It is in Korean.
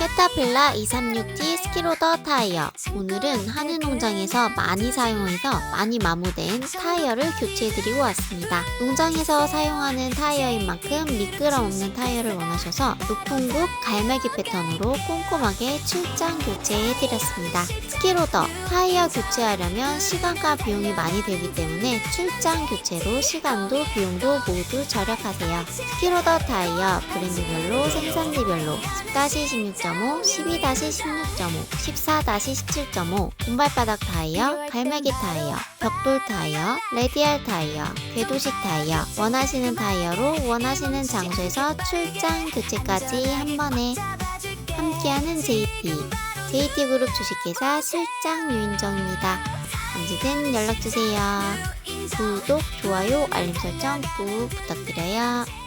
캐타필라 236G 스키로더 타이어. 오늘은 하늘농장에서 많이 사용해서 많이 마모된 타이어를 교체해드리고 왔습니다. 농장에서 사용하는 타이어인 만큼 미끄럼 없는 타이어를 원하셔서 높은 굽 갈매기 패턴으로 꼼꼼하게 출장 교체해드렸습니다. 스키로더 타이어 교체하려면 시간과 비용이 많이 들기 때문에 출장 교체로 시간도 비용도 모두 절약하세요. 스키로더 타이어 브랜드별로 생산지별로 10-16.5, 12-16.5, 14-17.5, 금발바닥 타이어, 갈매기 타이어, 벽돌 타이어, 레디알 타이어, 궤도식 타이어, 원하시는 타이어로 원하시는 장소에서 출장 교체까지 한 번에 함께하는 JT그룹 주식회사 실장 유인정입니다. 언제든 연락주세요. 구독, 좋아요, 알림 설정 꾹 부탁드려요.